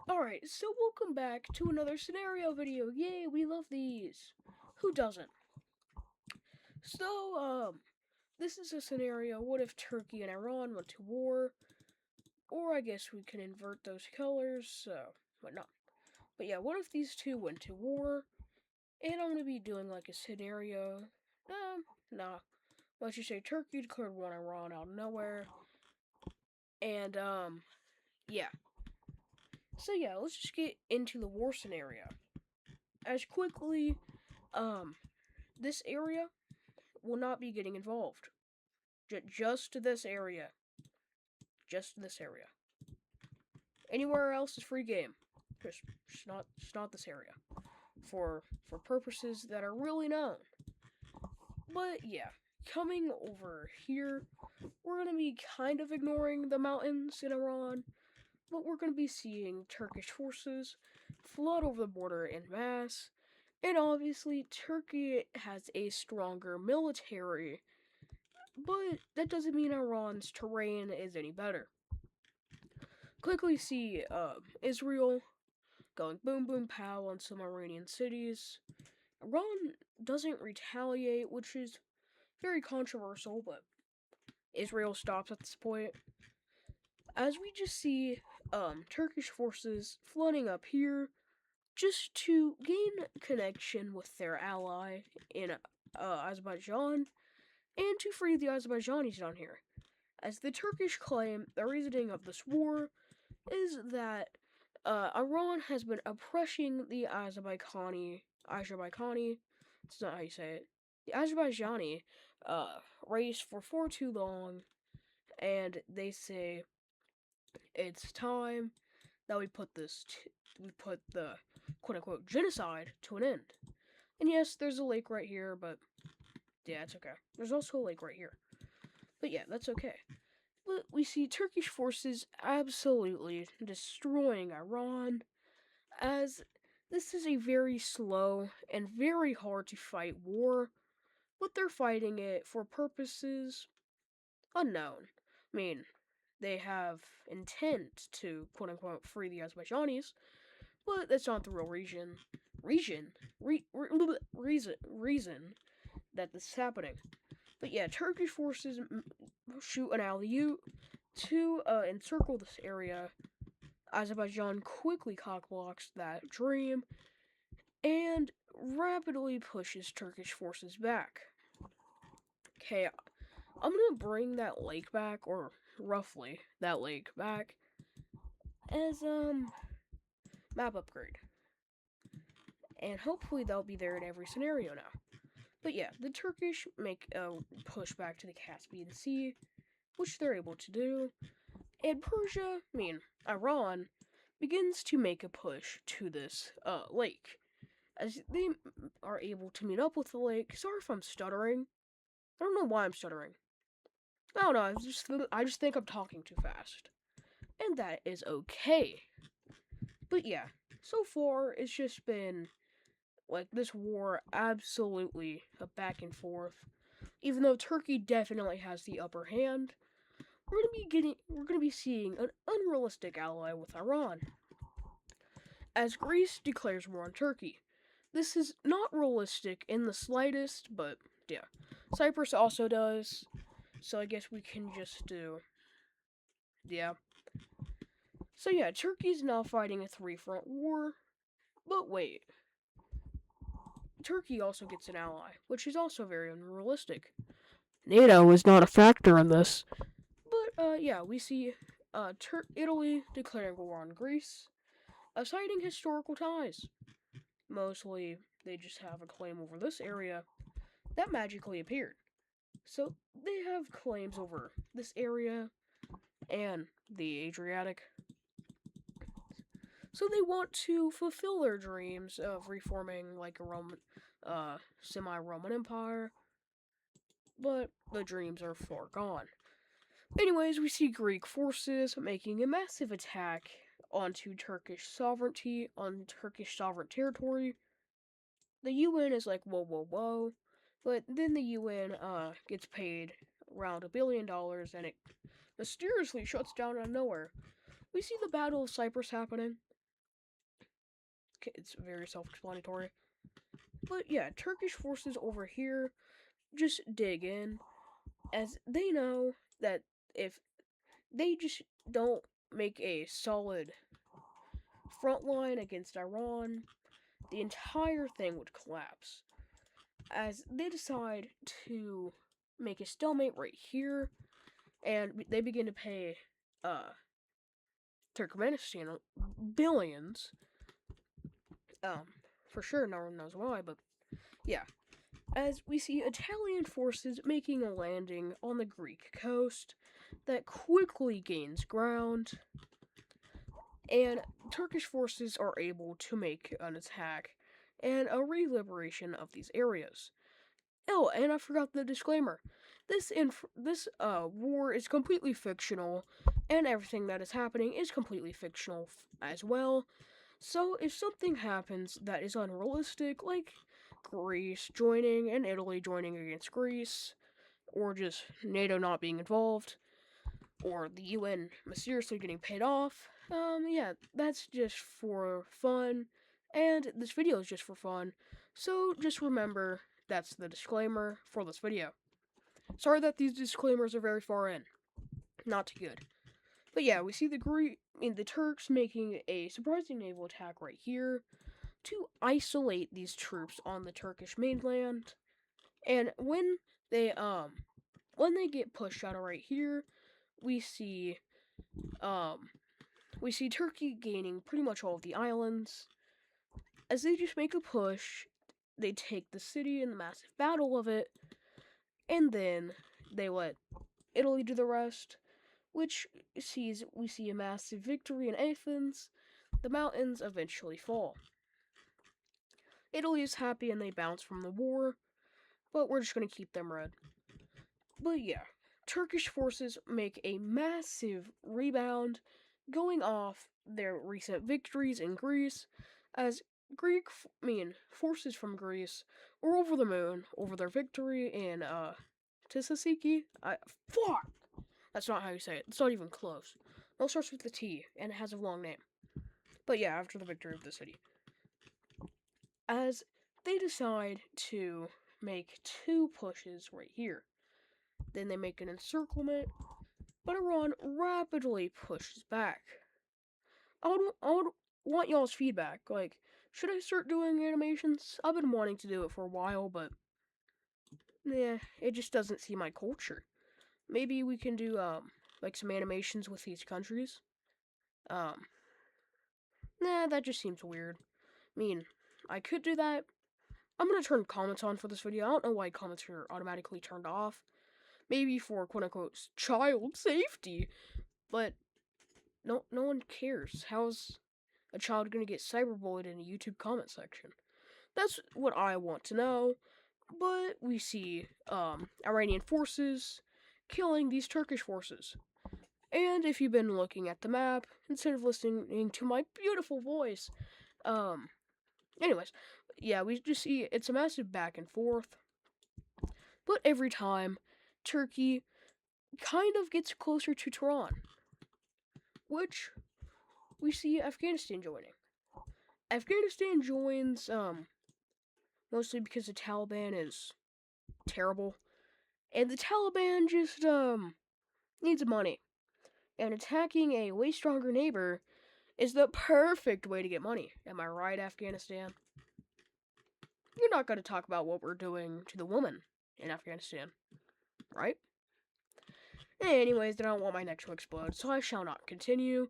Alright, so welcome back to another scenario video. Yay, we love these. Who doesn't? So, this is a scenario. What if Turkey and Iran went to war? Or I guess we can invert those colors, so why not? But yeah, what if these two went to war? And I'm gonna be doing like a scenario. Nah. Let's just say Turkey declared war on Iran out of nowhere. And, yeah. So yeah, let's just get into the war scenario. As quickly, this area will not be getting involved. Just this area. Just this area. Anywhere else is free game. Just not this area. For purposes that are really known. But yeah, coming over here, we're gonna be kind of ignoring the mountains in Iran, but we're gonna be seeing Turkish forces flood over the border en masse, and obviously Turkey has a stronger military, but that doesn't mean Iran's terrain is any better. Quickly see Israel going boom boom pow on some Iranian cities. Iran doesn't retaliate, which is very controversial, but Israel stops at this point. As we just see Turkish forces flooding up here just to gain connection with their ally in Azerbaijan and to free the Azerbaijanis down here. As the Turkish claim, the reasoning of this war is that Iran has been oppressing the Azerbaijani, it's not how you say it, the Azerbaijani race for far too long, and they say it's time that we put the quote unquote genocide to an end. And yes, there's a lake right here, but yeah, it's okay. There's also a lake right here. But yeah, that's okay. But we see Turkish forces absolutely destroying Iran, as this is a very slow and very hard to fight war, but they're fighting it for purposes unknown. I mean, they have intent to quote unquote free the Azerbaijanis, but that's not the real reason that this is happening. But yeah, Turkish forces shoot an alley-oop to encircle this area. Azerbaijan quickly cockblocks that dream and rapidly pushes Turkish forces back. Okay, I'm gonna bring that lake back, or roughly that lake back, as map upgrade. And hopefully they'll be there in every scenario now. But yeah, the Turkish make a push back to the Caspian Sea, which they're able to do. And Persia, Iran, begins to make a push to this lake. As they are able to meet up with the lake. Sorry if I'm stuttering. I don't know why I'm stuttering. I don't know, I just think I'm talking too fast. And that is okay. But yeah, so far it's just been like this war absolutely a back and forth. Even though Turkey definitely has the upper hand, we're gonna be seeing an unrealistic ally with Iran. As Greece declares war on Turkey. This is not realistic in the slightest, but yeah. Cyprus also does. So I guess we can just do yeah. So yeah, Turkey's now fighting a three-front war. But wait. Turkey also gets an ally, which is also very unrealistic. NATO is not a factor in this. But yeah, we see Italy declaring war on Greece, citing historical ties. Mostly, they just have a claim over this area that magically appeared. So they have claims over this area and the Adriatic. So they want to fulfill their dreams of reforming like a Roman, semi-Roman Empire, but the dreams are far gone. Anyways, we see Greek forces making a massive attack onto Turkish sovereignty, on Turkish sovereign territory. The UN is like, whoa, whoa, whoa. But then the UN gets paid around $1 billion and it mysteriously shuts down out of nowhere. We see the Battle of Cyprus happening. It's very self-explanatory. But yeah, Turkish forces over here just dig in, as they know that if they just don't make a solid front line against Iran, the entire thing would collapse. As they decide to make a stalemate right here, and they begin to pay Turkmenistan billions. For sure, no one knows why, but yeah. As we see Italian forces making a landing on the Greek coast that quickly gains ground, and Turkish forces are able to make an attack and a re-liberation of these areas. Oh, and I forgot the disclaimer. This war is completely fictional, and everything that is happening is completely fictional as well. So if something happens that is unrealistic, like Greece joining and Italy joining against Greece, or just NATO not being involved, or the UN mysteriously getting paid off, yeah, that's just for fun, and this video is just for fun. So just remember that's the disclaimer for this video. Sorry that these disclaimers are very far in. Not too good. But yeah, we see the Turks making a surprising naval attack right here to isolate these troops on the Turkish mainland. And when they get pushed out of right here, we see Turkey gaining pretty much all of the islands. As they just make a push, they take the city in the massive battle of it, and then they let Italy do the rest, which we see a massive victory in Athens. The mountains eventually fall. Italy is happy and they bounce from the war, but we're just going to keep them red. But yeah, Turkish forces make a massive rebound, going off their recent victories in Greece, as forces from Greece were over the moon over their victory in Thessaloniki. Fuck! That's not how you say it. It's not even close. It starts with the T, and it has a long name. But yeah, after the victory of the city. As they decide to make two pushes right here. Then they make an encirclement, but Iran rapidly pushes back. I would want y'all's feedback. Like, should I start doing animations? I've been wanting to do it for a while, but it just doesn't seem my culture. Maybe we can do like some animations with these countries. That just seems weird. I mean, I could do that. I'm gonna turn comments on for this video. I don't know why comments are automatically turned off. Maybe for quote-unquote child safety, but no one cares. How's a child gonna get cyberbullied in a YouTube comment section? That's what I want to know. But we see Iranian forces killing these Turkish forces. And if you've been looking at the map, instead of listening to my beautiful voice, anyways, yeah, we just see it's a massive back and forth. But every time, Turkey kind of gets closer to Tehran, which we see Afghanistan joining. Afghanistan joins mostly because the Taliban is terrible, and the Taliban just needs money, and attacking a way stronger neighbor is the perfect way to get money. Am I right, Afghanistan? You're not going to talk about what we're doing to the woman in Afghanistan, right? Anyways, I don't want my neck to explode, so I shall not continue.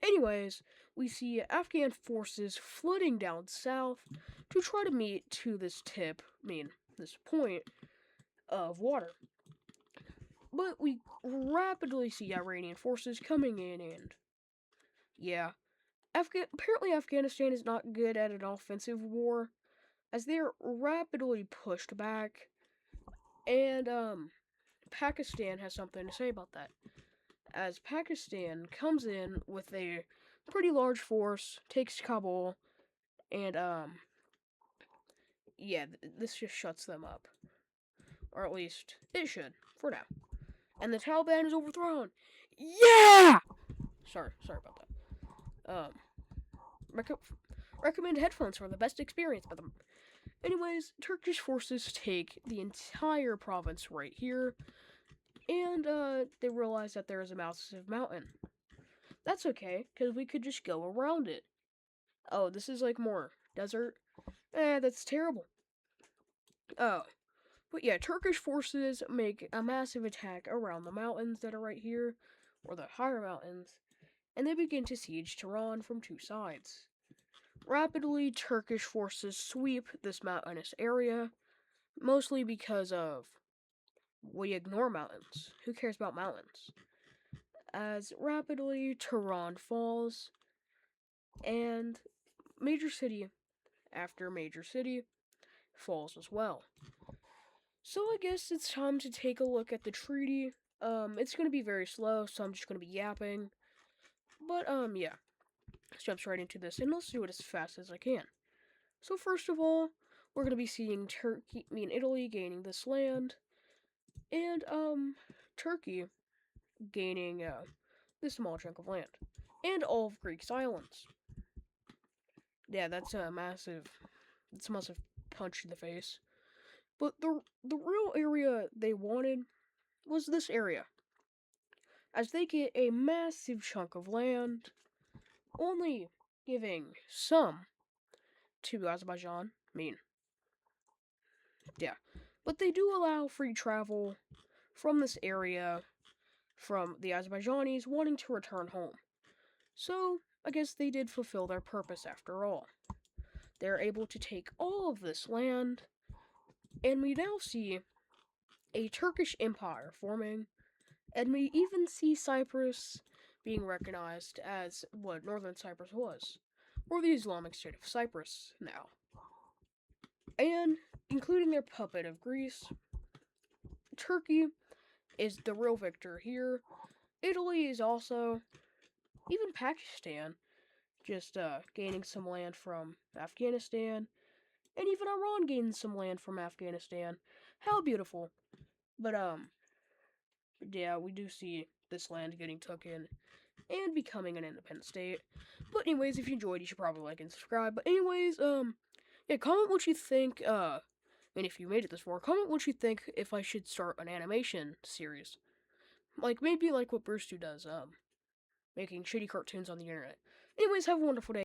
Anyways, we see Afghan forces flooding down south to try to meet to this this point of water. But we rapidly see Iranian forces coming in, and yeah, apparently Afghanistan is not good at an offensive war, as they are rapidly pushed back, and Pakistan has something to say about that, as Pakistan comes in with a pretty large force, takes Kabul, and this just shuts them up, or at least it should for now. And the Taliban is overthrown. Yeah. Sorry about that. Recommend headphones for the best experience with them. Anyways, Turkish forces take the entire province right here, and they realize that there is a massive mountain. That's okay, because we could just go around it. Oh, this is like more desert? That's terrible. Oh, but yeah, Turkish forces make a massive attack around the mountains that are right here, or the higher mountains, and they begin to siege Tehran from two sides. Rapidly, Turkish forces sweep this mountainous area, mostly because of we ignore mountains. Who cares about mountains? As rapidly Tehran falls, and major city after major city falls as well. So I guess it's time to take a look at the treaty. It's gonna be very slow, so I'm just gonna be yapping. But yeah, let's jump right into this, and let's do it as fast as I can. So first of all, we're gonna be seeing Italy gaining this land, and Turkey gaining this small chunk of land, and all of Greece's islands. Yeah, that's a massive. It's a massive punch in the face. But the real area they wanted was this area, as they get a massive chunk of land, only giving some to Azerbaijan. I mean, yeah. But they do allow free travel from this area from the Azerbaijanis wanting to return home. So, I guess they did fulfill their purpose after all. They're able to take all of this land, and we now see a Turkish empire forming, and we even see Cyprus being recognized as what Northern Cyprus was, or the Islamic State of Cyprus now. And, including their puppet of Greece, Turkey is the real victor here. Italy is also, even Pakistan, just gaining some land from Afghanistan, and even Iran gained some land from Afghanistan. How beautiful. But yeah, we do see this land getting taken and becoming an independent state. But anyways, if you enjoyed, you should probably like and subscribe. But anyways, yeah, comment what you think, and if you made it this far, comment what you think if I should start an animation series. Like, maybe like what Bruce does, making shitty cartoons on the internet. Anyways, have a wonderful day.